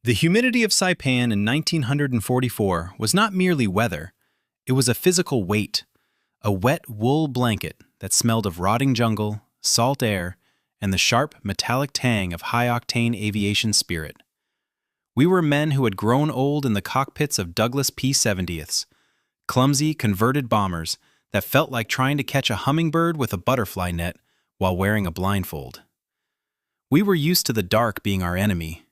The humidity of Saipan in 1944 was not merely weather, it was a physical weight, a wet wool blanket that smelled of rotting jungle, salt air, and the sharp, metallic tang of high-octane aviation spirit. We were men who had grown old in the cockpits of Douglas P-70s, clumsy, converted bombers that felt like trying to catch a hummingbird with a butterfly net while wearing a blindfold. We were used to the dark being our enemy.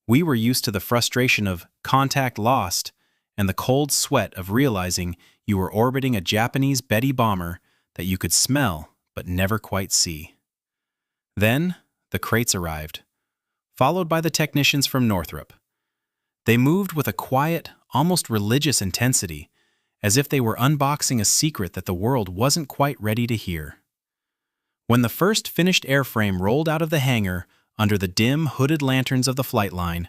We were used to the frustration of contact lost and the cold sweat of realizing you were orbiting a Japanese Betty bomber that you could smell but never quite see. Then, the crates arrived, followed by the technicians from Northrop. They moved with a quiet, almost religious intensity, as if they were unboxing a secret that the world wasn't quite ready to hear. When the first finished airframe rolled out of the hangar under the dim, hooded lanterns of the flight line,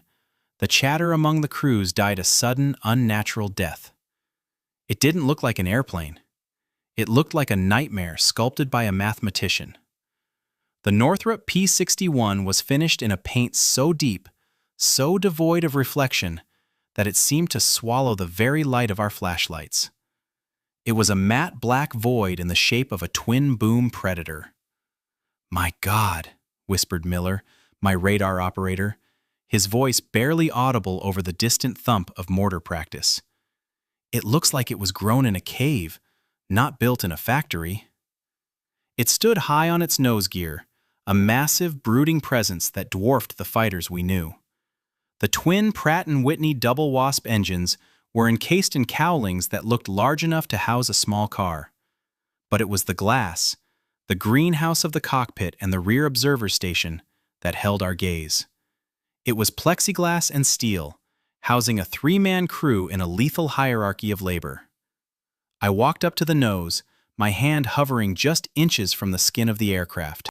the chatter among the crews died a sudden, unnatural death. It didn't look like an airplane. It looked like a nightmare sculpted by a mathematician. The Northrop P-61 was finished in a paint so deep, so devoid of reflection, that it seemed to swallow the very light of our flashlights. It was a matte black void in the shape of a twin-boom Predator. "My God," whispered Miller, my radar operator, his voice barely audible over the distant thump of mortar practice. "It looks like it was grown in a cave, not built in a factory." It stood high on its nose gear, a massive, brooding presence that dwarfed the fighters we knew. The twin Pratt & Whitney double Wasp engines were encased in cowlings that looked large enough to house a small car. But it was the glass, the greenhouse of the cockpit and the rear observer station, that held our gaze. It was plexiglass and steel, housing a three-man crew in a lethal hierarchy of labor. I walked up to the nose, my hand hovering just inches from the skin of the aircraft.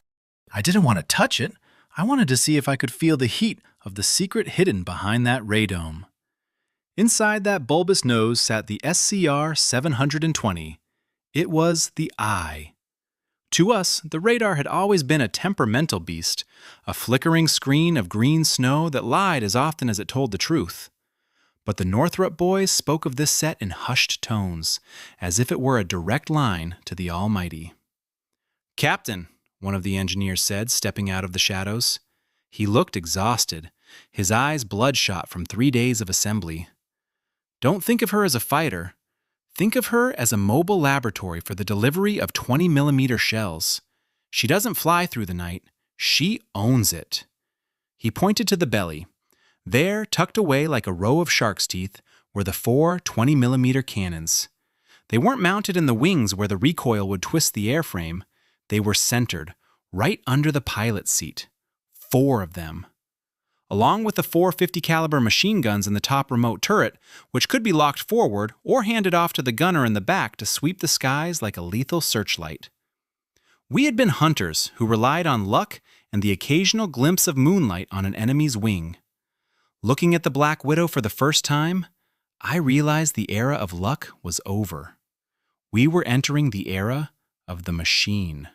I didn't want to touch it. I wanted to see if I could feel the heat of the secret hidden behind that radome. Inside that bulbous nose sat the SCR-720. It was the eye. To us, the radar had always been a temperamental beast, a flickering screen of green snow that lied as often as it told the truth. But the Northrop boys spoke of this set in hushed tones, as if it were a direct line to the Almighty. "Captain," one of the engineers said, stepping out of the shadows. He looked exhausted, his eyes bloodshot from 3 days of assembly. "Don't think of her as a fighter. Think of her as a mobile laboratory for the delivery of 20mm shells. She doesn't fly through the night. She owns it." He pointed to the belly. There, tucked away like a row of shark's teeth, were the 4 20mm cannons. They weren't mounted in the wings where the recoil would twist the airframe. They were centered, right under the pilot's seat. 4 of them. Along with the 4 50 caliber machine guns in the top remote turret, which could be locked forward or handed off to the gunner in the back to sweep the skies like a lethal searchlight. We had been hunters who relied on luck and the occasional glimpse of moonlight on an enemy's wing. Looking at the Black Widow for the first time, I realized the era of luck was over. We were entering the era of the machine.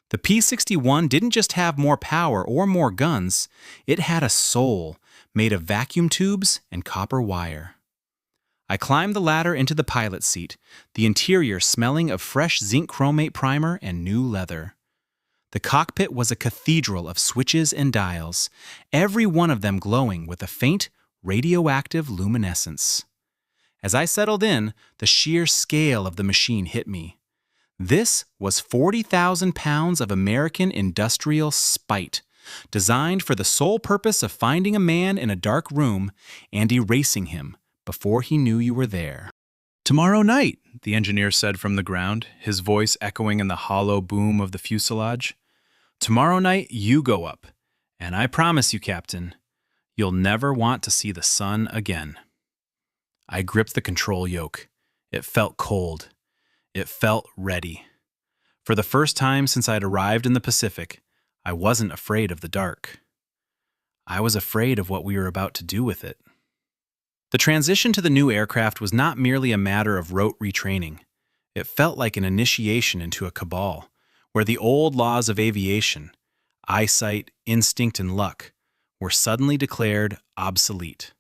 The P-61 didn't just have more power or more guns, it had a soul made of vacuum tubes and copper wire. I climbed the ladder into the pilot's seat, the interior smelling of fresh zinc chromate primer and new leather. The cockpit was a cathedral of switches and dials, every one of them glowing with a faint, radioactive luminescence. As I settled in, the sheer scale of the machine hit me. This was 40,000 pounds of American industrial spite, designed for the sole purpose of finding a man in a dark room and erasing him before he knew you were there. "Tomorrow night," the engineer said from the ground, his voice echoing in the hollow boom of the fuselage. "Tomorrow night you go up, and I promise you, Captain, you'll never want to see the sun again." I gripped the control yoke. It felt cold. It felt ready. For the first time since I'd arrived in the Pacific, I wasn't afraid of the dark. I was afraid of what we were about to do with it. The transition to the new aircraft was not merely a matter of rote retraining. It felt like an initiation into a cabal, where the old laws of aviation, eyesight, instinct, and luck, were suddenly declared obsolete.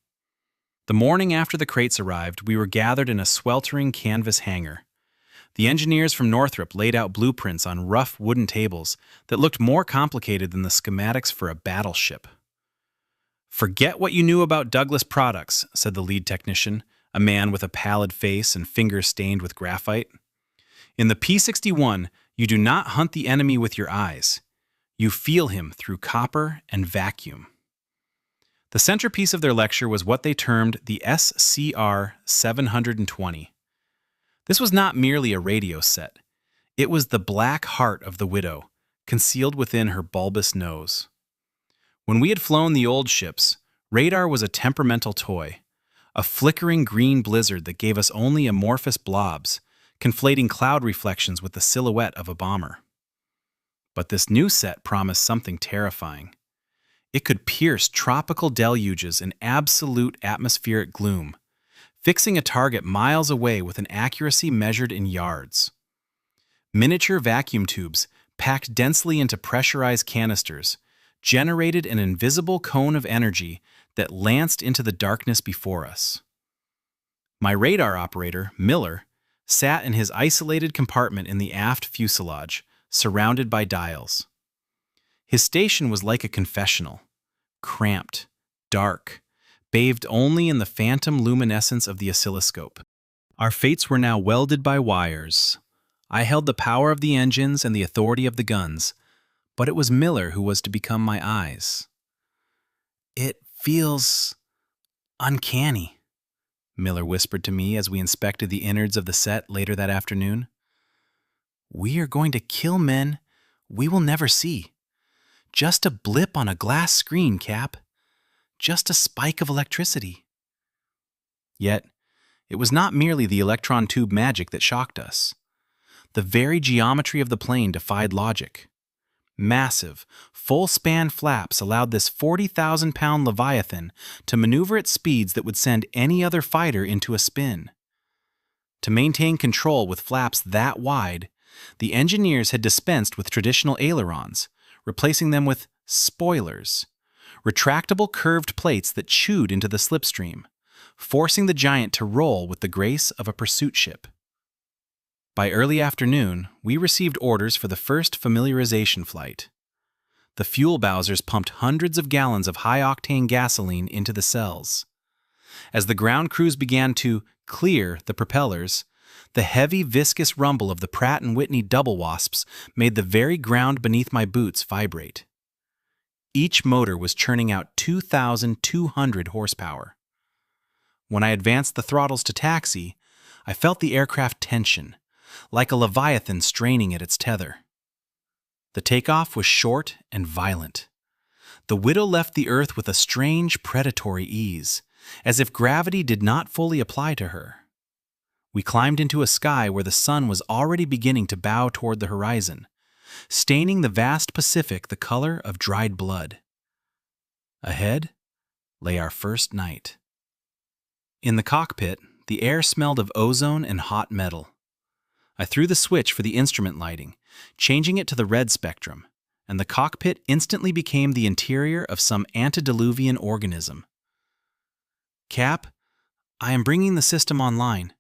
The morning after the crates arrived, we were gathered in a sweltering canvas hangar. The engineers from Northrop laid out blueprints on rough wooden tables that looked more complicated than the schematics for a battleship. "Forget what you knew about Douglas products," said the lead technician, a man with a pallid face and fingers stained with graphite. "In the P-61, you do not hunt the enemy with your eyes. You feel him through copper and vacuum." The centerpiece of their lecture was what they termed the SCR-720. This was not merely a radio set. It was the black heart of the Widow, concealed within her bulbous nose. When we had flown the old ships, radar was a temperamental toy, a flickering green blizzard that gave us only amorphous blobs, conflating cloud reflections with the silhouette of a bomber. But this new set promised something terrifying. It could pierce tropical deluges in absolute atmospheric gloom, fixing a target miles away with an accuracy measured in yards. Miniature vacuum tubes, packed densely into pressurized canisters, generated an invisible cone of energy that lanced into the darkness before us. My radar operator, Miller, sat in his isolated compartment in the aft fuselage, surrounded by dials. His station was like a confessional, cramped, dark, bathed only in the phantom luminescence of the oscilloscope. Our fates were now welded by wires. I held the power of the engines and the authority of the guns, but it was Miller who was to become my eyes. "It feels uncanny," Miller whispered to me as we inspected the innards of the set later that afternoon. "We are going to kill men we will never see. Just a blip on a glass screen, Cap. Just a spike of electricity." Yet, it was not merely the electron tube magic that shocked us. The very geometry of the plane defied logic. Massive, full-span flaps allowed this 40,000-pound Leviathan to maneuver at speeds that would send any other fighter into a spin. To maintain control with flaps that wide, the engineers had dispensed with traditional ailerons, replacing them with spoilers, retractable curved plates that chewed into the slipstream, forcing the giant to roll with the grace of a pursuit ship. By early afternoon, we received orders for the first familiarization flight. The fuel bowsers pumped hundreds of gallons of high-octane gasoline into the cells. As the ground crews began to clear the propellers, the heavy, viscous rumble of the Pratt & Whitney double wasps made the very ground beneath my boots vibrate. Each motor was churning out 2,200 horsepower. When I advanced the throttles to taxi, I felt the aircraft tension, like a leviathan straining at its tether. The takeoff was short and violent. The Widow left the Earth with a strange predatory ease, as if gravity did not fully apply to her. We climbed into a sky where the sun was already beginning to bow toward the horizon, staining the vast Pacific the color of dried blood. Ahead lay our first night. In the cockpit, the air smelled of ozone and hot metal. I threw the switch for the instrument lighting, changing it to the red spectrum, and the cockpit instantly became the interior of some antediluvian organism. "Cap, I am bringing the system online."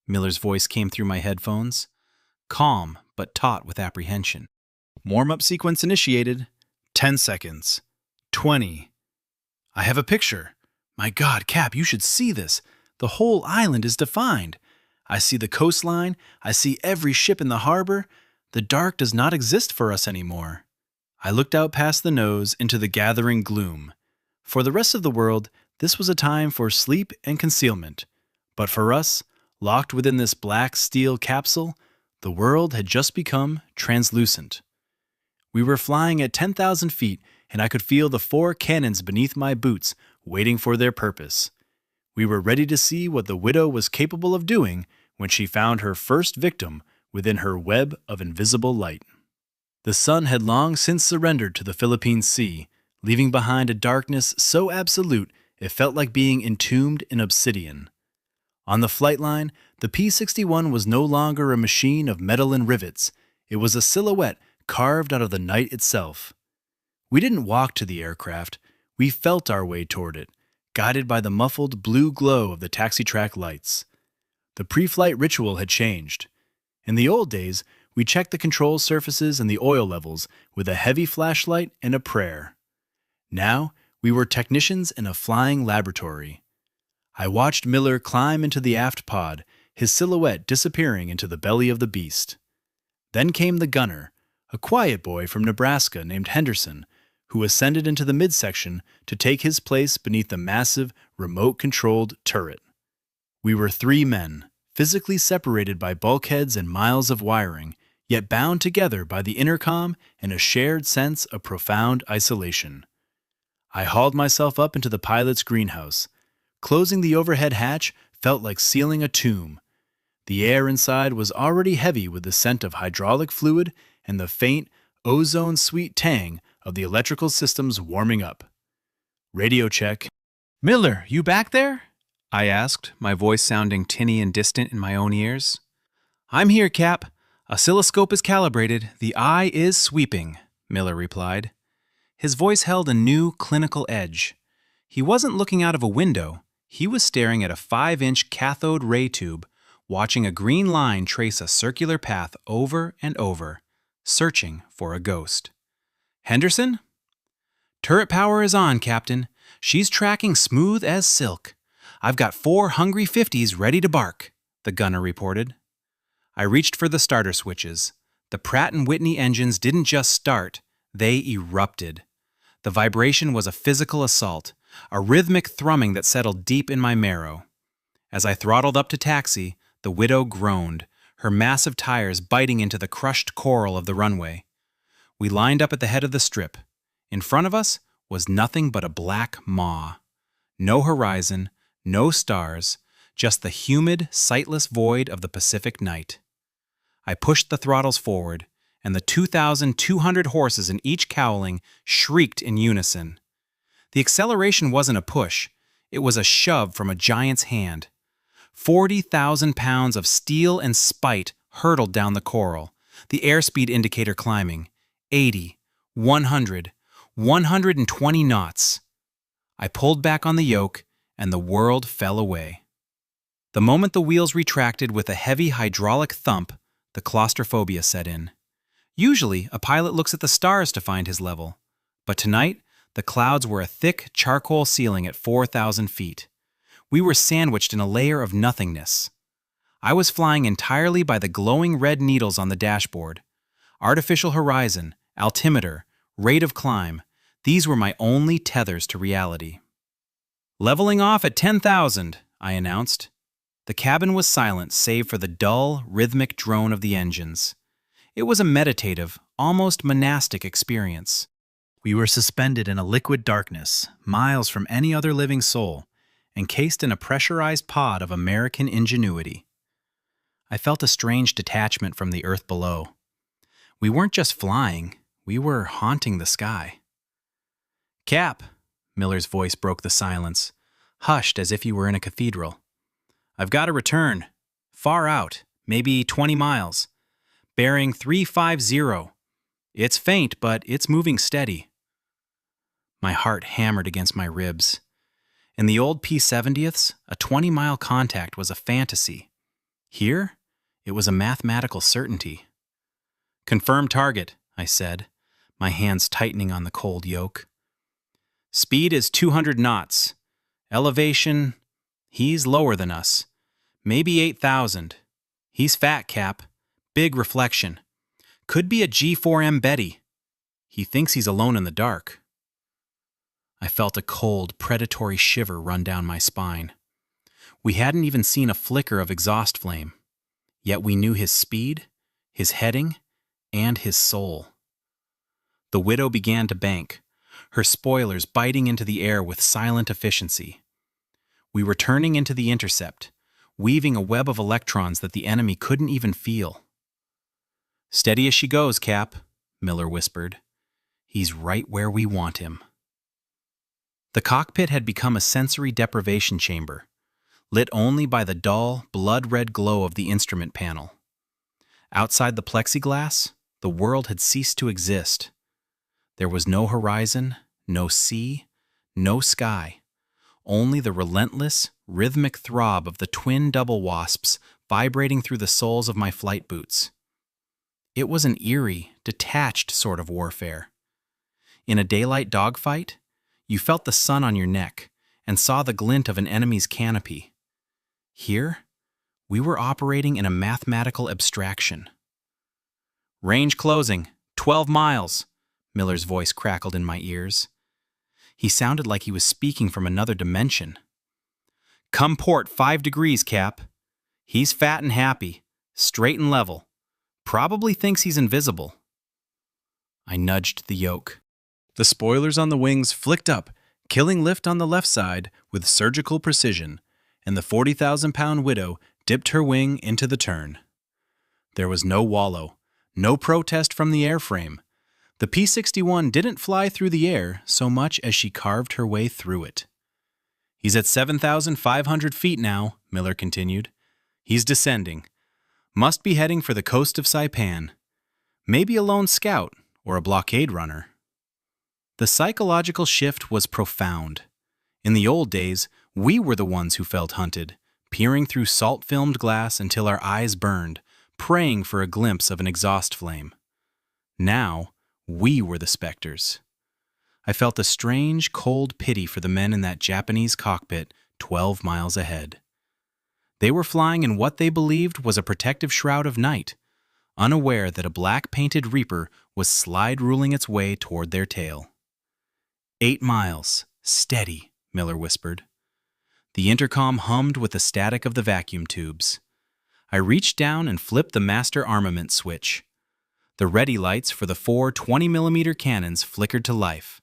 Miller's voice came through my headphones, calm but taut with apprehension. "Warm-up sequence initiated. 10 seconds. 20. I have a picture. My God, Cap, you should see this. The whole island is defined. I see the coastline. I see every ship in the harbor. The dark does not exist for us anymore." I looked out past the nose into the gathering gloom. For the rest of the world, this was a time for sleep and concealment. But for us, locked within this black steel capsule, the world had just become translucent. We were flying at 10,000 feet, and I could feel the 4 cannons beneath my boots waiting for their purpose. We were ready to see what the Widow was capable of doing when she found her first victim within her web of invisible light. The sun had long since surrendered to the Philippine Sea, leaving behind a darkness so absolute it felt like being entombed in obsidian. On the flight line, the P-61 was no longer a machine of metal and rivets. It was a silhouette carved out of the night itself. We didn't walk to the aircraft. We felt our way toward it, guided by the muffled blue glow of the taxi-track lights. The pre-flight ritual had changed. In the old days, we checked the control surfaces and the oil levels with a heavy flashlight and a prayer. Now, we were technicians in a flying laboratory. I watched Miller climb into the aft pod, his silhouette disappearing into the belly of the beast. Then came the gunner, a quiet boy from Nebraska named Henderson, who ascended into the midsection to take his place beneath the massive, remote-controlled turret. We were 3 men, physically separated by bulkheads and miles of wiring, yet bound together by the intercom and a shared sense of profound isolation. I hauled myself up into the pilot's greenhouse. Closing the overhead hatch felt like sealing a tomb. The air inside was already heavy with the scent of hydraulic fluid and the faint, ozone-sweet tang of the electrical systems warming up. Radio check. "Miller, you back there?" I asked, my voice sounding tinny and distant in my own ears. "I'm here, Cap. Oscilloscope is calibrated. The eye is sweeping," Miller replied. His voice held a new, clinical edge. He wasn't looking out of a window. He was staring at a 5-inch cathode ray tube, watching a green line trace a circular path over and over, searching for a ghost. "Henderson?" "Turret power is on, Captain. She's tracking smooth as silk. I've got 4 hungry 50s ready to bark," the gunner reported. I reached for the starter switches. The Pratt & Whitney engines didn't just start, they erupted. The vibration was a physical assault, a rhythmic thrumming that settled deep in my marrow. As I throttled up to taxi, the Widow groaned, her massive tires biting into the crushed coral of the runway. We lined up at the head of the strip. In front of us was nothing but a black maw. No horizon, no stars, just the humid, sightless void of the Pacific night. I pushed the throttles forward, and the 2,200 horses in each cowling shrieked in unison. The acceleration wasn't a push, it was a shove from a giant's hand. 40,000 pounds of steel and spite hurtled down the coral, the airspeed indicator climbing. 80, 100, 120 knots. I pulled back on the yoke, and the world fell away. The moment the wheels retracted with a heavy hydraulic thump, the claustrophobia set in. Usually, a pilot looks at the stars to find his level, but tonight, the clouds were a thick charcoal ceiling at 4,000 feet. We were sandwiched in a layer of nothingness. I was flying entirely by the glowing red needles on the dashboard. Artificial horizon, altimeter, rate of climb, these were my only tethers to reality. "Leveling off at 10,000, I announced. The cabin was silent save for the dull, rhythmic drone of the engines. It was a meditative, almost monastic experience. We were suspended in a liquid darkness, miles from any other living soul, encased in a pressurized pod of American ingenuity. I felt a strange detachment from the earth below. We weren't just flying, we were haunting the sky. "Cap," Miller's voice broke the silence, hushed as if he were in a cathedral. "I've got a return. Far out, maybe 20 miles. Bearing 350. It's faint, but it's moving steady." My heart hammered against my ribs. In the old P-70ths, a 20-mile contact was a fantasy. Here, it was a mathematical certainty. "Confirm target," I said, my hands tightening on the cold yoke. "Speed is 200 knots. Elevation, he's lower than us. Maybe 8,000. He's fat, Cap. Big reflection. Could be a G4M Betty. He thinks he's alone in the dark." I felt a cold, predatory shiver run down my spine. We hadn't even seen a flicker of exhaust flame. Yet we knew his speed, his heading, and his soul. The Widow began to bank, her spoilers biting into the air with silent efficiency. We were turning into the intercept, weaving a web of electrons that the enemy couldn't even feel. "Steady as she goes, Cap," Miller whispered. "He's right where we want him." The cockpit had become a sensory deprivation chamber, lit only by the dull, blood-red glow of the instrument panel. Outside the plexiglass, the world had ceased to exist. There was no horizon, no sea, No sky. Only the relentless, rhythmic throb of the twin double wasps vibrating through the soles of my flight boots. It was an eerie, detached sort of warfare. In a daylight dogfight, you felt the sun on your neck and saw the glint of an enemy's canopy. Here, we were operating in a mathematical abstraction. "Range closing, 12 miles," Miller's voice crackled in my ears. He sounded like he was speaking from another dimension. "Come port 5 degrees, Cap. He's fat and happy, straight and level. Probably thinks he's invisible." I nudged the yoke. The spoilers on the wings flicked up, killing lift on the left side with surgical precision, and the 40,000-pound Widow dipped her wing into the turn. There was no wallow, no protest from the airframe. The P-61 didn't fly through the air so much as she carved her way through it. "He's at 7,500 feet now," Miller continued. "He's descending. Must be heading for the coast of Saipan. Maybe a lone scout or a blockade runner." The psychological shift was profound. In the old days, we were the ones who felt hunted, peering through salt-filmed glass until our eyes burned, praying for a glimpse of an exhaust flame. Now, we were the specters. I felt a strange, cold pity for the men in that Japanese cockpit 12 miles ahead. They were flying in what they believed was a protective shroud of night, unaware that a black-painted Reaper was slide-ruling its way toward their tail. 8 miles. Steady, Miller whispered. The intercom hummed with the static of the vacuum tubes. I reached down and flipped the master armament switch. The ready lights for the 4 20mm cannons flickered to life,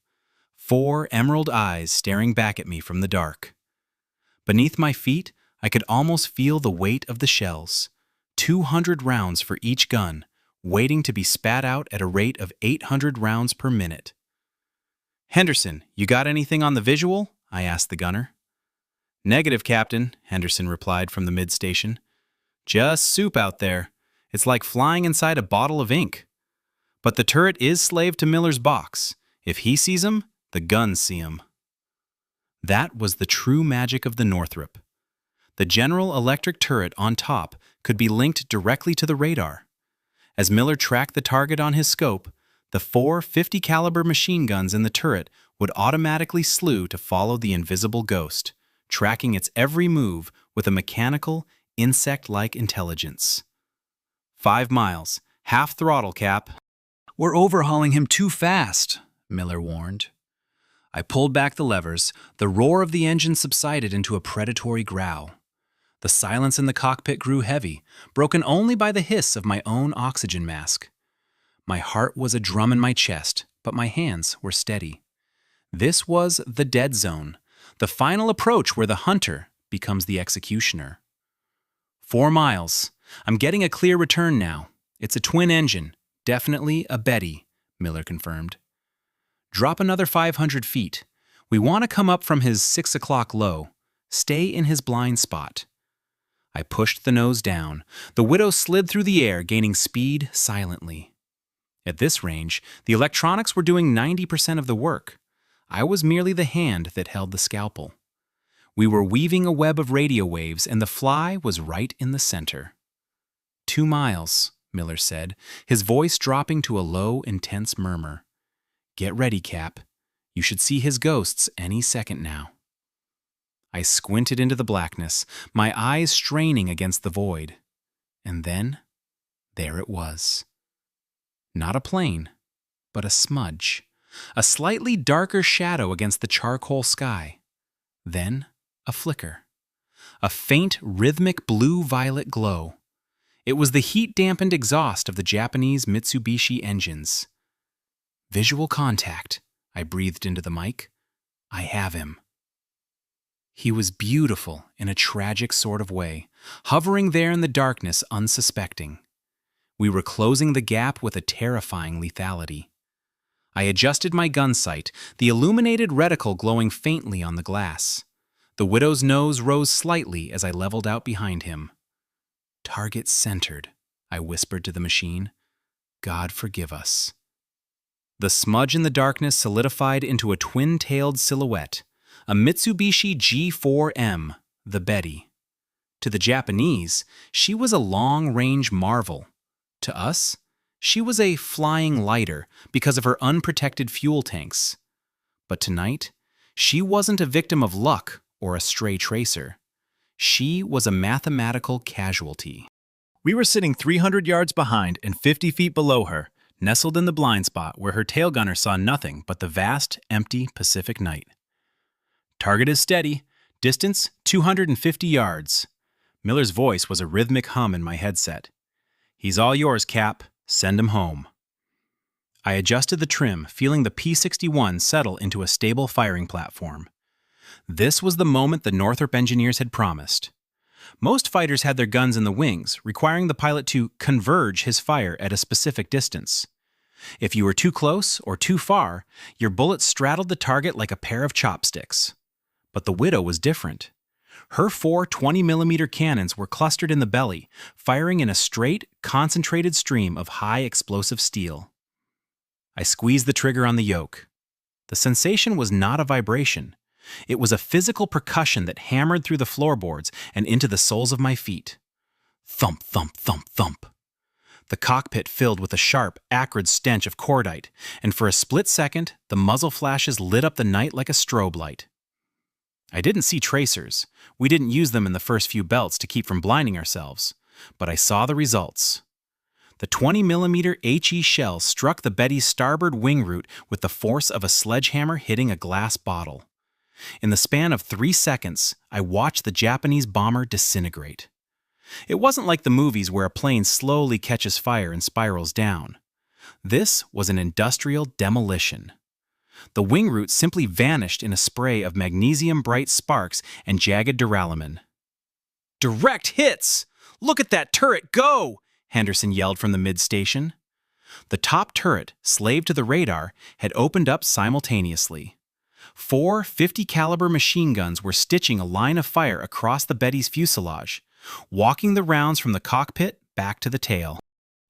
4 emerald eyes staring back at me from the dark. Beneath my feet, I could almost feel the weight of the shells, 200 rounds for each gun, waiting to be spat out at a rate of 800 rounds per minute. "Henderson, you got anything on the visual?" I asked the gunner. "Negative, Captain," Henderson replied from the mid-station. "Just soup out there. It's like flying inside a bottle of ink. But the turret is slave to Miller's box. If he sees 'em, the guns see 'em." That was the true magic of the Northrop. The General Electric turret on top could be linked directly to the radar. As Miller tracked the target on his scope, the 4 50-caliber machine guns in the turret would automatically slew to follow the invisible ghost, tracking its every move with a mechanical, insect-like intelligence. 5 miles, half throttle, Cap. "We're overhauling him too fast," Miller warned. I pulled back the levers. The roar of the engine subsided into a predatory growl. The silence in the cockpit grew heavy, broken only by the hiss of my own oxygen mask. My heart was a drum in my chest, but my hands were steady. This was the dead zone, the final approach where the hunter becomes the executioner. 4 miles. I'm getting a clear return now. It's a twin engine. Definitely a Betty, Miller confirmed. "Drop another 500 feet. We want to come up from his 6 o'clock low. Stay in his blind spot." I pushed the nose down. The Widow slid through the air, gaining speed silently. At this range, the electronics were doing 90% of the work. I was merely the hand that held the scalpel. We were weaving a web of radio waves, and the fly was right in the center. 2 miles, Miller said, his voice dropping to a low, intense murmur. "Get ready, Cap. You should see his ghosts any second now." I squinted into the blackness, my eyes straining against the void. And then, there it was. Not a plane, but a smudge. A slightly darker shadow against the charcoal sky. Then, a flicker. A faint, rhythmic blue-violet glow. It was the heat-dampened exhaust of the Japanese Mitsubishi engines. "Visual contact," I breathed into the mic. "I have him." He was beautiful in a tragic sort of way, hovering there in the darkness unsuspecting. We were closing the gap with a terrifying lethality. I adjusted my gun sight, the illuminated reticle glowing faintly on the glass. The Widow's nose rose slightly as I leveled out behind him. "Target centered," I whispered to the machine. "God forgive us." The smudge in the darkness solidified into a twin-tailed silhouette, a Mitsubishi G4M, the Betty. To the Japanese, she was a long-range marvel. To us, she was a flying lighter because of her unprotected fuel tanks. But tonight, she wasn't a victim of luck or a stray tracer. She was a mathematical casualty. We were sitting 300 yards behind and 50 feet below her, nestled in the blind spot where her tail gunner saw nothing but the vast, empty Pacific night. Target is steady. Distance, 250 yards. Miller's voice was a rhythmic hum in my headset. He's all yours, Cap. Send him home. I adjusted the trim, feeling the P-61 settle into a stable firing platform. This was the moment the Northrop engineers had promised. Most fighters had their guns in the wings, requiring the pilot to converge his fire at a specific distance. If you were too close or too far, your bullet straddled the target like a pair of chopsticks. But the Widow was different. Her 4 20mm cannons were clustered in the belly, firing in a straight, concentrated stream of high explosive steel. I squeezed the trigger on the yoke. The sensation was not a vibration. It was a physical percussion that hammered through the floorboards and into the soles of my feet. Thump, thump, thump, thump. The cockpit filled with a sharp, acrid stench of cordite, and for a split second, the muzzle flashes lit up the night like a strobe light. I didn't see tracers. We didn't use them in the first few belts to keep from blinding ourselves. But I saw the results. The 20mm HE shell struck the Betty's starboard wing root with the force of a sledgehammer hitting a glass bottle. In the span of 3 seconds, I watched the Japanese bomber disintegrate. It wasn't like the movies where a plane slowly catches fire and spirals down. This was an industrial demolition. The wing root simply vanished in a spray of magnesium-bright sparks and jagged duralumin. "Direct hits! Look at that turret go!" Henderson yelled from the mid-station. The top turret, slave to the radar, had opened up simultaneously. 4 50-caliber machine guns were stitching a line of fire across the Betty's fuselage, walking the rounds from the cockpit back to the tail.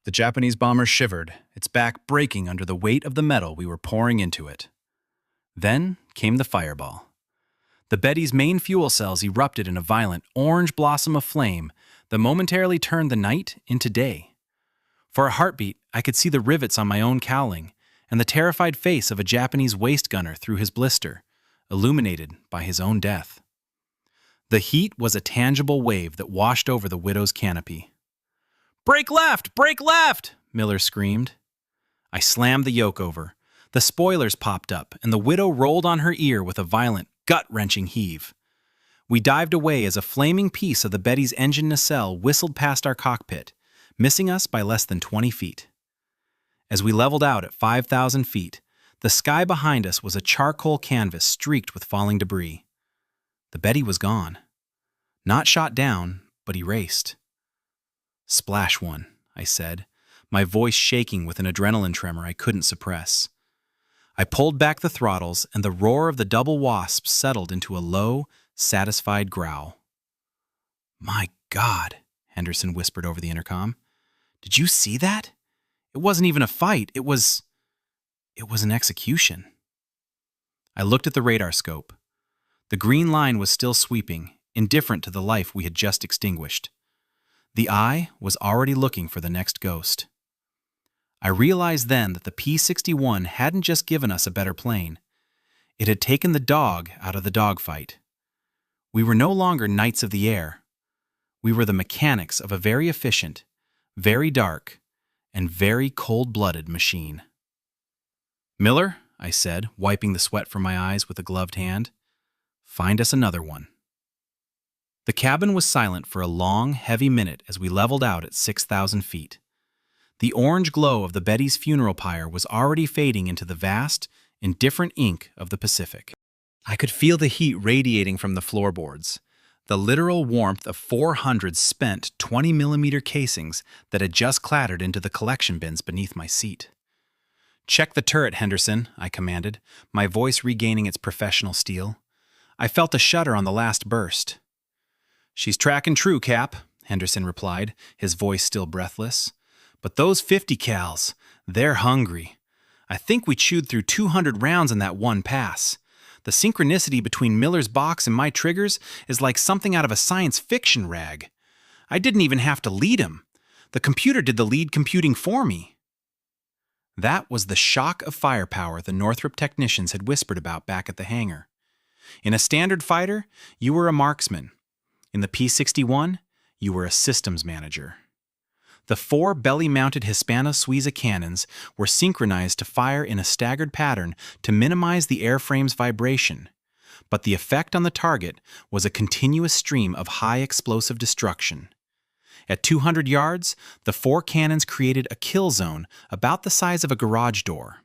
The Japanese bomber shivered, its back breaking under the weight of the metal we were pouring into it. Then came the fireball. The Betty's main fuel cells erupted in a violent orange blossom of flame that momentarily turned the night into day. For a heartbeat, I could see the rivets on my own cowling and the terrified face of a Japanese waist gunner through his blister, illuminated by his own death. The heat was a tangible wave that washed over the Widow's canopy. "Brake left! Brake left!" Miller screamed. I slammed the yoke over. The spoilers popped up, and the Widow rolled on her ear with a violent, gut-wrenching heave. We dived away as a flaming piece of the Betty's engine nacelle whistled past our cockpit, missing us by less than 20 feet. As we leveled out at 5,000 feet, the sky behind us was a charcoal canvas streaked with falling debris. The Betty was gone. Not shot down, but erased. "Splash one," I said, my voice shaking with an adrenaline tremor I couldn't suppress. I pulled back the throttles, and the roar of the double wasp settled into a low, satisfied growl. "My God," Henderson whispered over the intercom. "Did you see that? It wasn't even a fight. It was an execution." I looked at the radar scope. The green line was still sweeping, indifferent to the life we had just extinguished. The eye was already looking for the next ghost. I realized then that the P-61 hadn't just given us a better plane. It had taken the dog out of the dogfight. We were no longer knights of the air. We were the mechanics of a very efficient, very dark, and very cold-blooded machine. "Miller," I said, wiping the sweat from my eyes with a gloved hand, "find us another one." The cabin was silent for a long, heavy minute as we leveled out at 6,000 feet. The orange glow of the Betty's funeral pyre was already fading into the vast, indifferent ink of the Pacific. I could feel the heat radiating from the floorboards, the literal warmth of 400 spent 20mm casings that had just clattered into the collection bins beneath my seat. "Check the turret, Henderson," I commanded, my voice regaining its professional steel. I felt a shudder on the last burst. "She's tracking true, Cap," Henderson replied, his voice still breathless. "But those 50 cals, they're hungry. I think we chewed through 200 rounds in that one pass. The synchronicity between Miller's box and my triggers is like something out of a science fiction rag. I didn't even have to lead him. The computer did the lead computing for me. That was the shock of firepower the Northrop technicians had whispered about back at the hangar. In a standard fighter, you were a marksman. In the P-61, you were a systems manager. The 4 belly-mounted Hispano-Suiza cannons were synchronized to fire in a staggered pattern to minimize the airframe's vibration, but the effect on the target was a continuous stream of high explosive destruction. At 200 yards, the 4 cannons created a kill zone about the size of a garage door.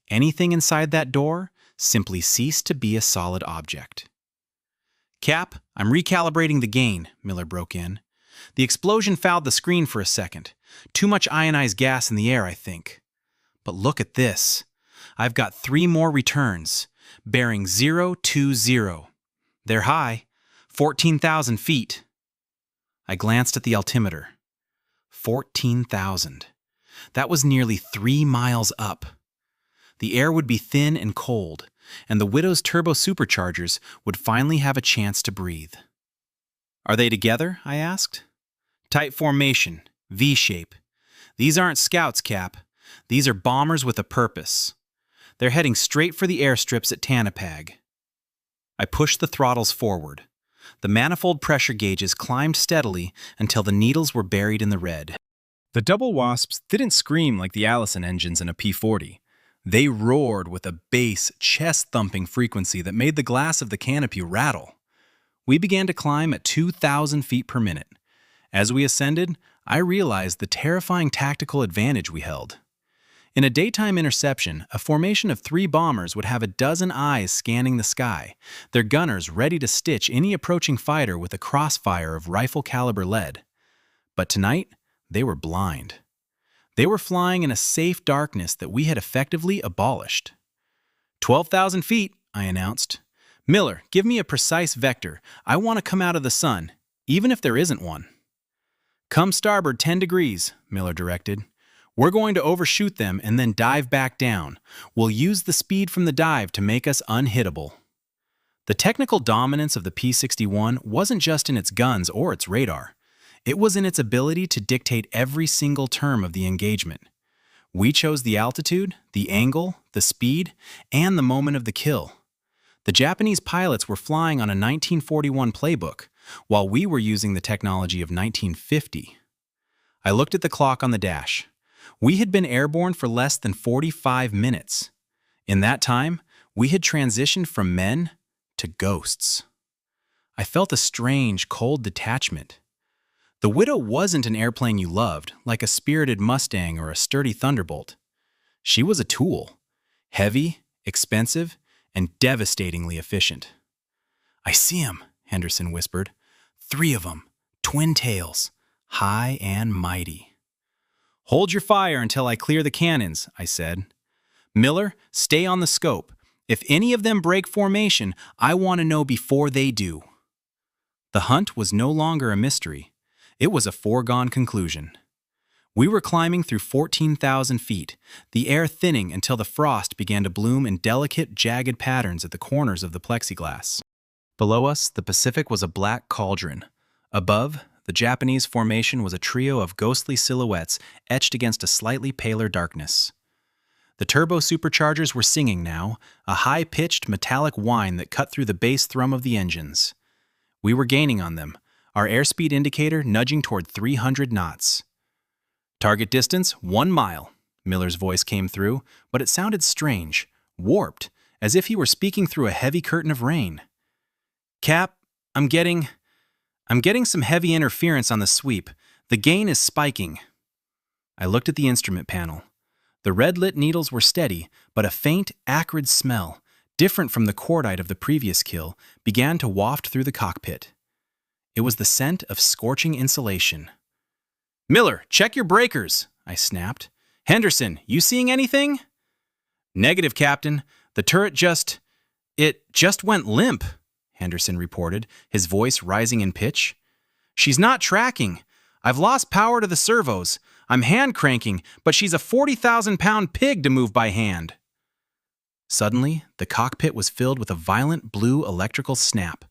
Anything inside that door simply ceased to be a solid object. "Cap, I'm recalibrating the gain," Miller broke in. "The explosion fouled the screen for a second. Too much ionized gas in the air, I think. But look at this. I've got 3 more returns, bearing 020. They're high, 14,000 feet. I glanced at the altimeter. 14,000. That was nearly 3 miles up. The air would be thin and cold, and the Widow's turbo superchargers would finally have a chance to breathe. "Are they together?" I asked. "Tight formation, V-shape. These aren't scouts, Cap. These are bombers with a purpose. They're heading straight for the airstrips at Tanapag." I pushed the throttles forward. The manifold pressure gauges climbed steadily until the needles were buried in the red. The double wasps didn't scream like the Allison engines in a P-40. They roared with a bass, chest-thumping frequency that made the glass of the canopy rattle. We began to climb at 2,000 feet per minute. As we ascended, I realized the terrifying tactical advantage we held. In a daytime interception, a formation of 3 bombers would have a dozen eyes scanning the sky, their gunners ready to stitch any approaching fighter with a crossfire of rifle-caliber lead. But tonight, they were blind. They were flying in a safe darkness that we had effectively abolished. 12,000 feet, I announced. "Miller, give me a precise vector. I want to come out of the sun, even if there isn't one." "Come starboard 10 degrees, Miller directed. "We're going to overshoot them and then dive back down. We'll use the speed from the dive to make us unhittable." The technical dominance of the P-61 wasn't just in its guns or its radar. It was in its ability to dictate every single term of the engagement. We chose the altitude, the angle, the speed, and the moment of the kill. The Japanese pilots were flying on a 1941 playbook, while we were using the technology of 1950. I looked at the clock on the dash. We had been airborne for less than 45 minutes. In that time, we had transitioned from men to ghosts. I felt a strange, cold detachment. The Widow wasn't an airplane you loved, like a spirited Mustang or a sturdy Thunderbolt. She was a tool, heavy, expensive, and devastatingly efficient. "I see 'em," Henderson whispered. 3 of 'em, twin tails, high and mighty. "Hold your fire until I clear the cannons," I said. "Miller, stay on the scope. If any of them break formation, I want to know before they do." The hunt was no longer a mystery. It was a foregone conclusion. We were climbing through 14,000 feet, the air thinning until the frost began to bloom in delicate, jagged patterns at the corners of the plexiglass. Below us, the Pacific was a black cauldron. Above, the Japanese formation was a trio of ghostly silhouettes etched against a slightly paler darkness. The turbo superchargers were singing now, a high-pitched metallic whine that cut through the bass thrum of the engines. We were gaining on them, our airspeed indicator nudging toward 300 knots. "Target distance, 1 mile, Miller's voice came through, but it sounded strange, warped, as if he were speaking through a heavy curtain of rain. "Cap, I'm getting some heavy interference on the sweep. The gain is spiking." I looked at the instrument panel. The red-lit needles were steady, but a faint, acrid smell, different from the cordite of the previous kill, began to waft through the cockpit. It was the scent of scorching insulation. "Miller, check your breakers," I snapped. "Henderson, you seeing anything?" "Negative, Captain. The turret just went limp," Henderson reported, his voice rising in pitch. "She's not tracking. I've lost power to the servos. I'm hand cranking, but she's a 40,000-pound pig to move by hand. Suddenly, the cockpit was filled with a violent blue electrical snap.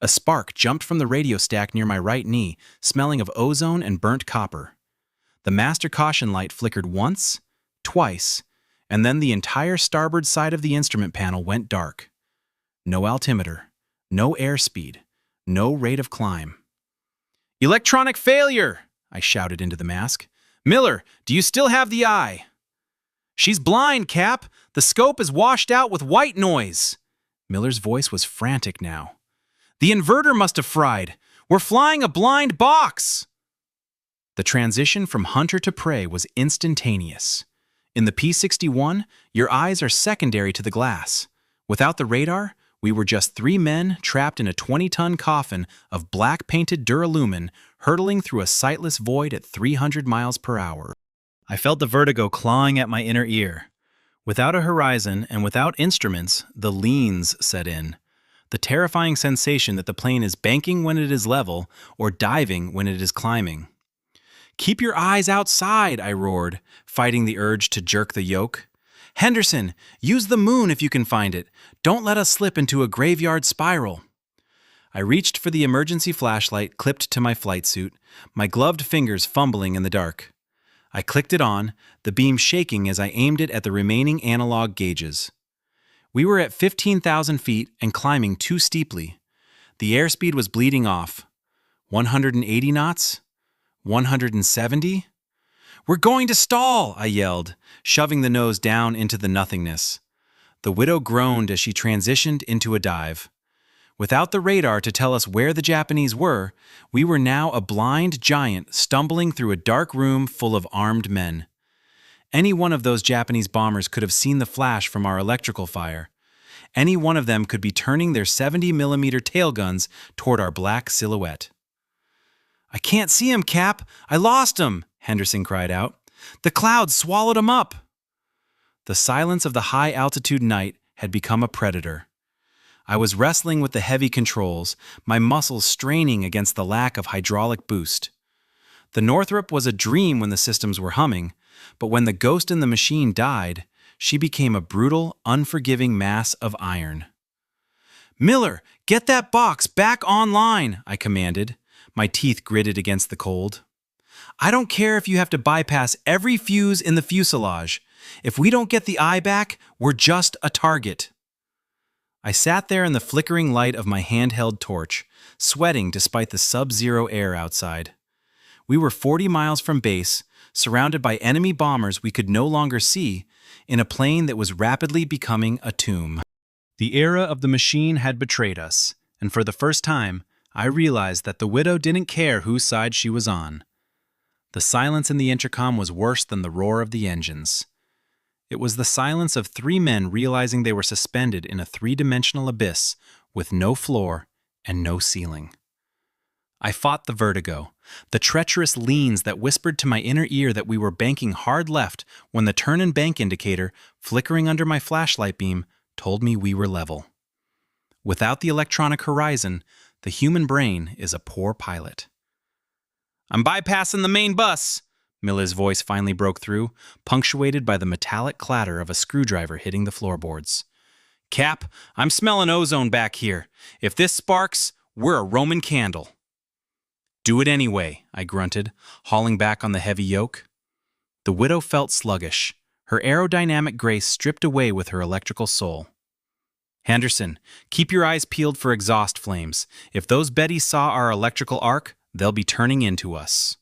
A spark jumped from the radio stack near my right knee, smelling of ozone and burnt copper. The master caution light flickered once, twice, and then the entire starboard side of the instrument panel went dark. No altimeter, no airspeed, no rate of climb. "Electronic failure!" I shouted into the mask. "Miller, do you still have the eye?" "She's blind, Cap. The scope is washed out with white noise." Miller's voice was frantic now. "The inverter must have fried. We're flying a blind box!" The transition from hunter to prey was instantaneous. In the P-61, your eyes are secondary to the glass. Without the radar, we were just 3 men trapped in a 20-ton coffin of black-painted duralumin hurtling through a sightless void at 300 miles per hour. I felt the vertigo clawing at my inner ear. Without a horizon and without instruments, the leans set in. The terrifying sensation that the plane is banking when it is level or diving when it is climbing. "Keep your eyes outside," I roared, fighting the urge to jerk the yoke. "Henderson, use the moon if you can find it. Don't let us slip into a graveyard spiral." I reached for the emergency flashlight clipped to my flight suit, my gloved fingers fumbling in the dark. I clicked it on, the beam shaking as I aimed it at the remaining analog gauges. We were at 15,000 feet and climbing too steeply. The airspeed was bleeding off. 180 knots? 170? "We're going to stall!" I yelled, shoving the nose down into the nothingness. The Widow groaned as she transitioned into a dive. Without the radar to tell us where the Japanese were, we were now a blind giant stumbling through a dark room full of armed men. Any one of those Japanese bombers could have seen the flash from our electrical fire. Any one of them could be turning their 70mm tail guns toward our black silhouette. "I can't see him, Cap. I lost him," Henderson cried out. "The clouds swallowed him up." The silence of the high-altitude night had become a predator. I was wrestling with the heavy controls, my muscles straining against the lack of hydraulic boost. The Northrop was a dream when the systems were humming, but when the ghost in the machine died, she became a brutal, unforgiving mass of iron. "Miller, get that box back online," I commanded, my teeth gritted against the cold. "I don't care if you have to bypass every fuse in the fuselage. If we don't get the eye back, we're just a target." I sat there in the flickering light of my handheld torch, sweating despite the sub-zero air outside. We were 40 miles from base, surrounded by enemy bombers we could no longer see, in a plane that was rapidly becoming a tomb. The era of the machine had betrayed us, and for the first time, I realized that the Widow didn't care whose side she was on. The silence in the intercom was worse than the roar of the engines. It was the silence of 3 men realizing they were suspended in a 3-dimensional abyss with no floor and no ceiling. I fought the vertigo, the treacherous leans that whispered to my inner ear that we were banking hard left when the turn and bank indicator, flickering under my flashlight beam, told me we were level. Without the electronic horizon, the human brain is a poor pilot. "I'm bypassing the main bus," Miller's voice finally broke through, punctuated by the metallic clatter of a screwdriver hitting the floorboards. "Cap, I'm smelling ozone back here. If this sparks, we're a Roman candle." "Do it anyway," I grunted, hauling back on the heavy yoke. The Widow felt sluggish, her aerodynamic grace stripped away with her electrical soul. "Henderson, keep your eyes peeled for exhaust flames. If those Bettys saw our electrical arc, they'll be turning into us."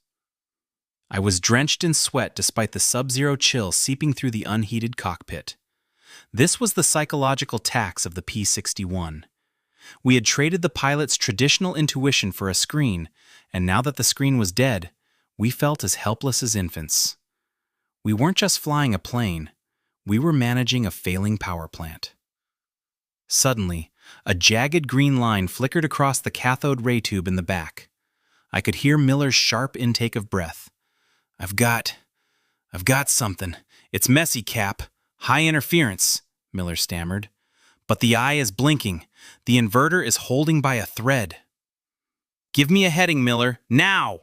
I was drenched in sweat despite the sub-zero chill seeping through the unheated cockpit. This was the psychological tax of the P-61. We had traded the pilot's traditional intuition for a screen, and now that the screen was dead, we felt as helpless as infants. We weren't just flying a plane, we were managing a failing power plant. Suddenly, a jagged green line flickered across the cathode ray tube in the back. I could hear Miller's sharp intake of breath. I've got something. It's messy, Cap. High interference," Miller stammered. "But the eye is blinking. The inverter is holding by a thread." "Give me a heading, Miller, now!"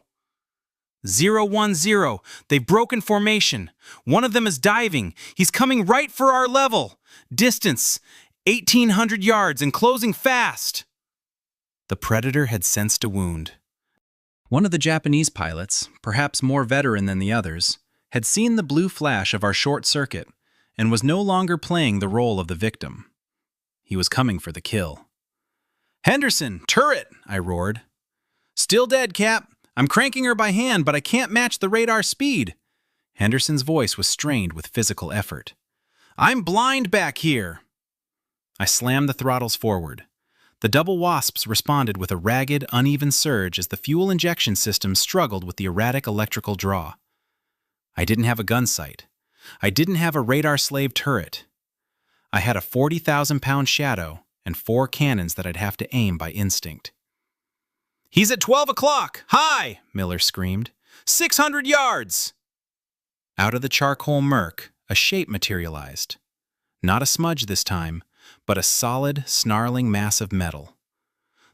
010. They've broken formation. One of them is diving. He's coming right for our level. Distance, 1,800 yards and closing fast. The Predator had sensed a wound. One of the Japanese pilots, perhaps more veteran than the others, had seen the blue flash of our short circuit and was no longer playing the role of the victim. He was coming for the kill. "Henderson, turret!" I roared. "Still dead, Cap. I'm cranking her by hand, but I can't match the radar speed." Henderson's voice was strained with physical effort. "I'm blind back here." I slammed the throttles forward. The double wasps responded with a ragged, uneven surge as the fuel injection system struggled with the erratic electrical draw. I didn't have a gun sight. I didn't have a radar-slave turret. I had a 40,000-pound shadow and 4 cannons that I'd have to aim by instinct. "He's at 12 o'clock! High!" Miller screamed. 600 yards! Out of the charcoal murk, a shape materialized. Not a smudge this time, but a solid, snarling mass of metal.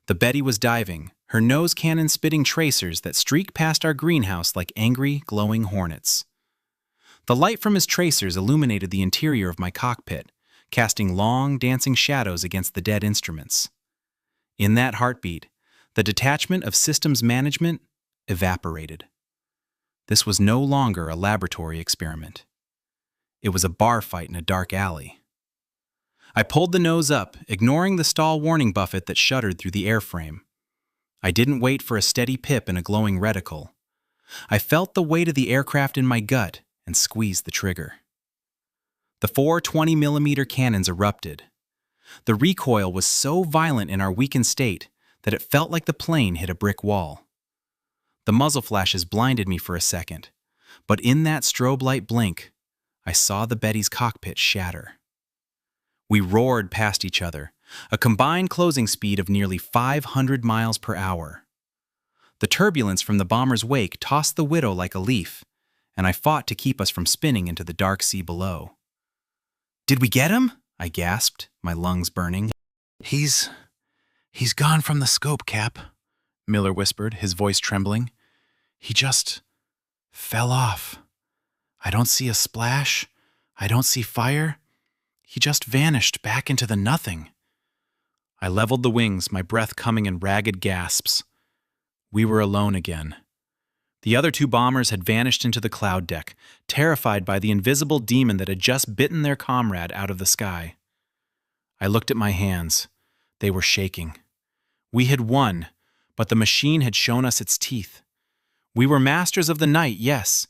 The Betty was diving, her nose cannon spitting tracers that streaked past our greenhouse like angry, glowing hornets. The light from his tracers illuminated the interior of my cockpit, casting long, dancing shadows against the dead instruments. In that heartbeat, the detachment of systems management evaporated. This was no longer a laboratory experiment. It was a bar fight in a dark alley. I pulled the nose up, ignoring the stall warning buffet that shuddered through the airframe. I didn't wait for a steady pip and a glowing reticle. I felt the weight of the aircraft in my gut and squeezed the trigger. The 4 20mm cannons erupted. The recoil was so violent in our weakened state that it felt like the plane hit a brick wall. The muzzle flashes blinded me for a second, but in that strobe light blink, I saw the Betty's cockpit shatter. We roared past each other, a combined closing speed of nearly 500 miles per hour. The turbulence from the bomber's wake tossed the Widow like a leaf, and I fought to keep us from spinning into the dark sea below. "Did we get him?" I gasped, my lungs burning. He's gone from the scope, Cap," Miller whispered, his voice trembling. "He just fell off. I don't see a splash. I don't see fire. He just vanished back into the nothing." I leveled the wings, my breath coming in ragged gasps. We were alone again. The other 2 bombers had vanished into the cloud deck, terrified by the invisible demon that had just bitten their comrade out of the sky. I looked at my hands. They were shaking. We had won, but the machine had shown us its teeth. We were masters of the night, yes,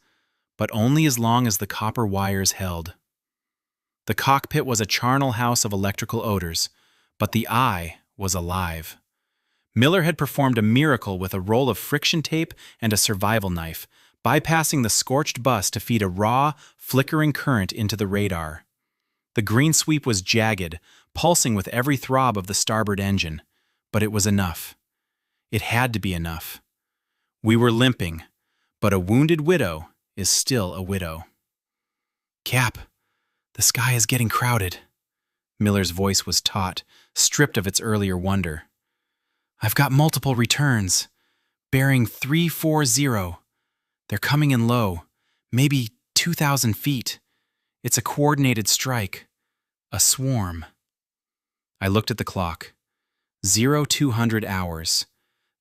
but only as long as the copper wires held. The cockpit was a charnel house of electrical odors, but the eye was alive. Miller had performed a miracle with a roll of friction tape and a survival knife, bypassing the scorched bus to feed a raw, flickering current into the radar. The green sweep was jagged, pulsing with every throb of the starboard engine, but it was enough. It had to be enough. We were limping, but a wounded widow is still a widow. "Cap, the sky is getting crowded." Miller's voice was taut, stripped of its earlier wonder. "I've got multiple returns. Bearing 340. They're coming in low, maybe 2,000 feet. It's a coordinated strike. A swarm." I looked at the clock. 0200 hours.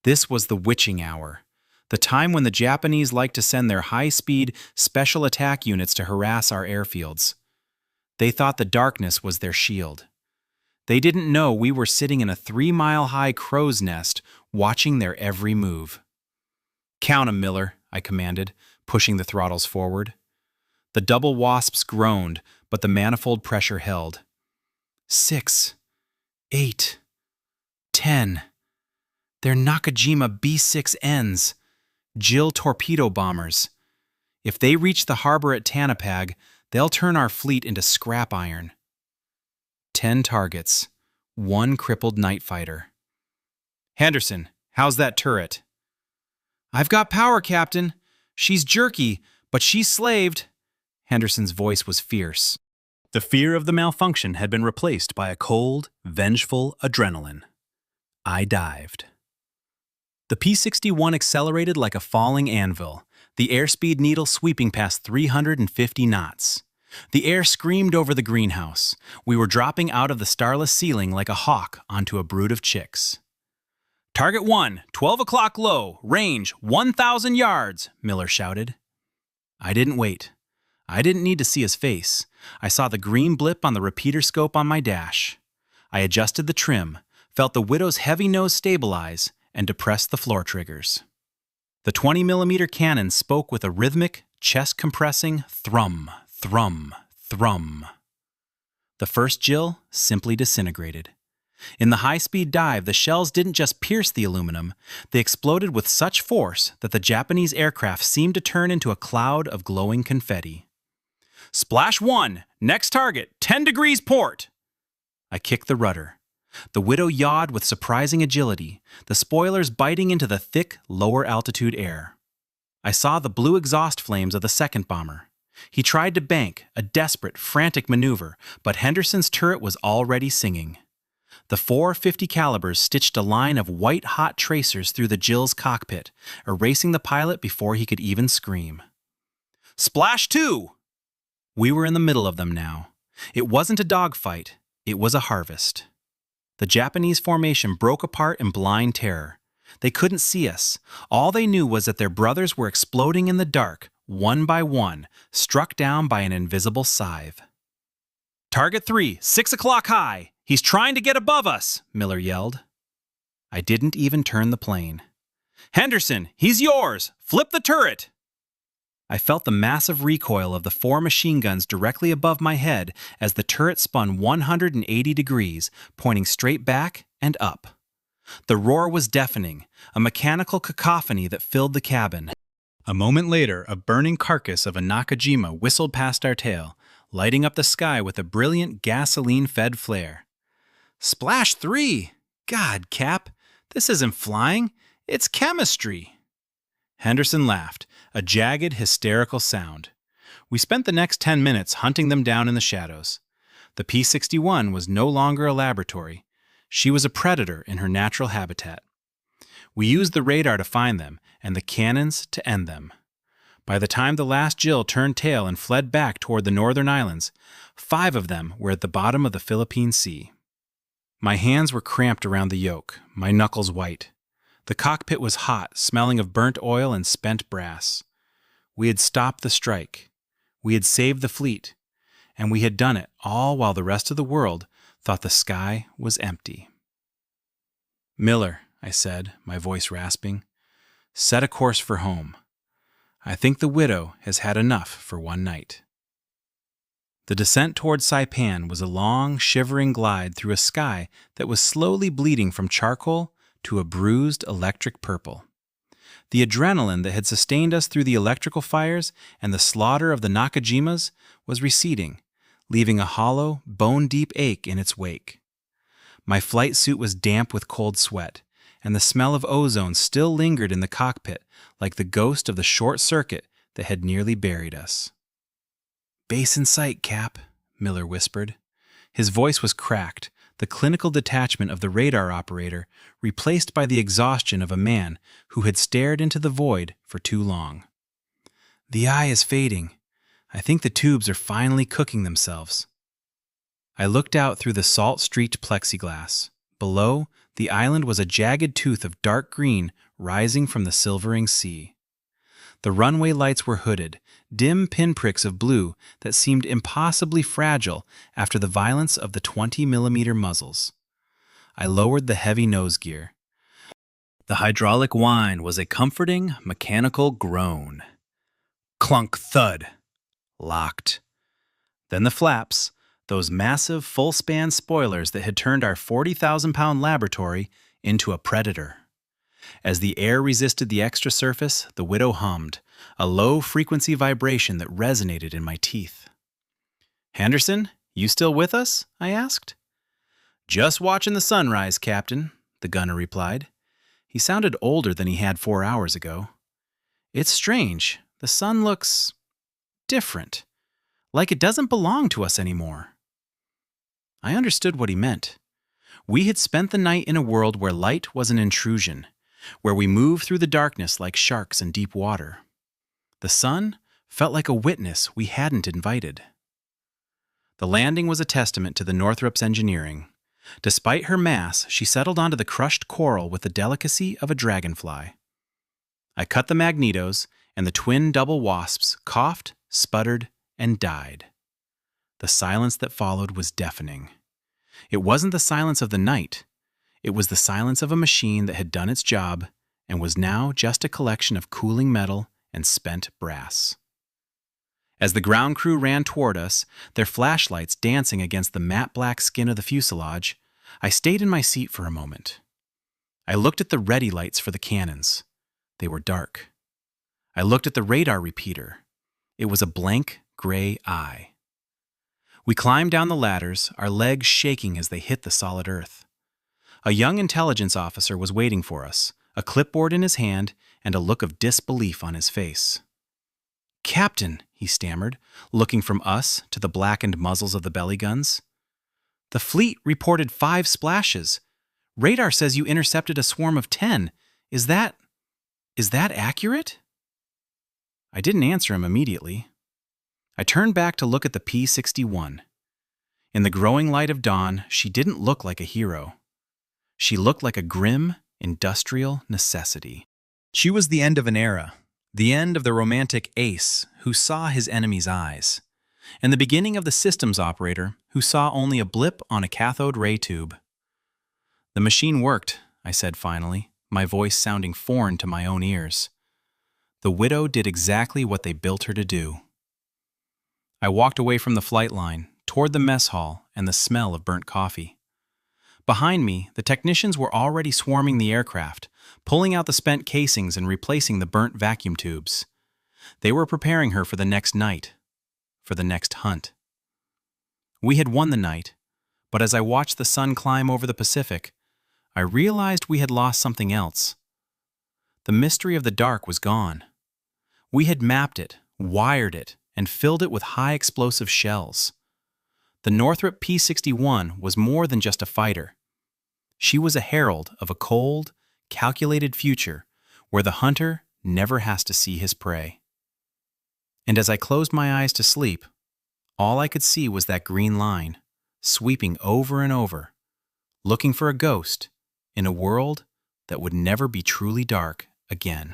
This was the witching hour, the time when the Japanese like to send their high-speed special attack units to harass our airfields. They thought the darkness was their shield. They didn't know we were sitting in a 3-mile-high crow's nest, watching their every move. "Count 'em, Miller," I commanded, pushing the throttles forward. The double wasps groaned, but the manifold pressure held. 6, 8, 10. They're Nakajima B-6Ns, Jill torpedo bombers. If they reach the harbor at Tanapag, they'll turn our fleet into scrap iron. 10 targets, 1 crippled night fighter. "Henderson, how's that turret?" "I've got power, Captain. She's jerky, but she's slaved." Henderson's voice was fierce. The fear of the malfunction had been replaced by a cold, vengeful adrenaline. I dived. The P-61 accelerated like a falling anvil, the airspeed needle sweeping past 350 knots. The air screamed over the greenhouse. We were dropping out of the starless ceiling like a hawk onto a brood of chicks. "Target 1, 12 o'clock low, range 1,000 yards, Miller shouted. I didn't wait. I didn't need to see his face. I saw the green blip on the repeater scope on my dash. I adjusted the trim, felt the Widow's heavy nose stabilize, and depressed the floor triggers. The 20mm cannon spoke with a rhythmic, chest-compressing thrum, thrum, thrum. The first Jill simply disintegrated. In the high-speed dive, the shells didn't just pierce the aluminum, they exploded with such force that the Japanese aircraft seemed to turn into a cloud of glowing confetti. "Splash 1, next target, 10 degrees port!" I kicked the rudder. The Widow yawed with surprising agility, the spoilers biting into the thick, lower-altitude air. I saw the blue exhaust flames of the second bomber. He tried to bank, a desperate, frantic maneuver, but Henderson's turret was already singing. The 450 calibers stitched a line of white-hot tracers through the Jill's cockpit, erasing the pilot before he could even scream. "Splash 2!" We were in the middle of them now. It wasn't a dogfight, it was a harvest. The Japanese formation broke apart in blind terror. They couldn't see us. All they knew was that their brothers were exploding in the dark, one by one, struck down by an invisible scythe. "Target 3, 6 o'clock high! He's trying to get above us!" Miller yelled. I didn't even turn the plane. "Henderson, he's yours! Flip the turret!" I felt the massive recoil of the 4 machine guns directly above my head as the turret spun 180 degrees, pointing straight back and up. The roar was deafening, a mechanical cacophony that filled the cabin. A moment later, a burning carcass of a Nakajima whistled past our tail, lighting up the sky with a brilliant gasoline-fed flare. "Splash 3! God, Cap, this isn't flying, it's chemistry!" Henderson laughed, a jagged, hysterical sound. We spent the next 10 minutes hunting them down in the shadows. The P-61 was no longer a laboratory. She was a predator in her natural habitat. We used the radar to find them, and the cannons to end them. By the time the last Jill turned tail and fled back toward the northern islands, 5 of them were at the bottom of the Philippine Sea. My hands were cramped around the yoke, my knuckles white. The cockpit was hot, smelling of burnt oil and spent brass. We had stopped the strike. We had saved the fleet. And we had done it all while the rest of the world thought the sky was empty. "Miller," I said, my voice rasping, "set a course for home. I think the Widow has had enough for one night." The descent toward Saipan was a long, shivering glide through a sky that was slowly bleeding from charcoal to a bruised electric purple. The adrenaline that had sustained us through the electrical fires and the slaughter of the Nakajimas was receding, leaving a hollow, bone-deep ache in its wake. My flight suit was damp with cold sweat, and the smell of ozone still lingered in the cockpit like the ghost of the short circuit that had nearly buried us. "Base in sight, Cap," Miller whispered. His voice was cracked, the clinical detachment of the radar operator replaced by the exhaustion of a man who had stared into the void for too long. "The eye is fading. I think the tubes are finally cooking themselves." I looked out through the salt-streaked plexiglass. Below, the island was a jagged tooth of dark green rising from the silvering sea. The runway lights were hooded, dim pinpricks of blue that seemed impossibly fragile after the violence of the 20mm muzzles. I lowered the heavy nose gear. The hydraulic whine was a comforting, mechanical groan. Clunk thud. Locked. Then the flaps, those massive, full-span spoilers that had turned our 40,000-pound laboratory into a predator. As the air resisted the extra surface, the Widow hummed, a low-frequency vibration that resonated in my teeth. "Henderson, you still with us?" I asked. "Just watching the sunrise, Captain," the gunner replied. He sounded older than he had 4 hours ago. "It's strange. The sun looks different, like it doesn't belong to us anymore." I understood what he meant. We had spent the night in a world where light was an intrusion, where we moved through the darkness like sharks in deep water. The sun felt like a witness we hadn't invited. The landing was a testament to the Northrop's engineering. Despite her mass, she settled onto the crushed coral with the delicacy of a dragonfly. I cut the magnetos, and the twin double wasps coughed, sputtered, and died. The silence that followed was deafening. It wasn't the silence of the night. It was the silence of a machine that had done its job and was now just a collection of cooling metal and spent brass. As the ground crew ran toward us, their flashlights dancing against the matte black skin of the fuselage, I stayed in my seat for a moment. I looked at the ready lights for the cannons. They were dark. I looked at the radar repeater. It was a blank gray eye. We climbed down the ladders, our legs shaking as they hit the solid earth. A young intelligence officer was waiting for us, a clipboard in his hand and a look of disbelief on his face. "Captain," he stammered, looking from us to the blackened muzzles of the belly guns. "The fleet reported 5 splashes. Radar says you intercepted a swarm of 10. Is that accurate?" I didn't answer him immediately. I turned back to look at the P-61. In the growing light of dawn, she didn't look like a hero. She looked like a grim, industrial necessity. She was the end of an era, the end of the romantic ace who saw his enemy's eyes, and the beginning of the systems operator who saw only a blip on a cathode ray tube. "The machine worked," I said finally, my voice sounding foreign to my own ears. "The Widow did exactly what they built her to do." I walked away from the flight line, toward the mess hall and the smell of burnt coffee. Behind me, the technicians were already swarming the aircraft, pulling out the spent casings and replacing the burnt vacuum tubes. They were preparing her for the next night, for the next hunt. We had won the night, but as I watched the sun climb over the Pacific, I realized we had lost something else. The mystery of the dark was gone. We had mapped it, wired it, and filled it with high explosive shells. The Northrop P-61 was more than just a fighter. She was a herald of a cold, calculated future where the hunter never has to see his prey. And as I closed my eyes to sleep, all I could see was that green line, sweeping over and over, looking for a ghost in a world that would never be truly dark again.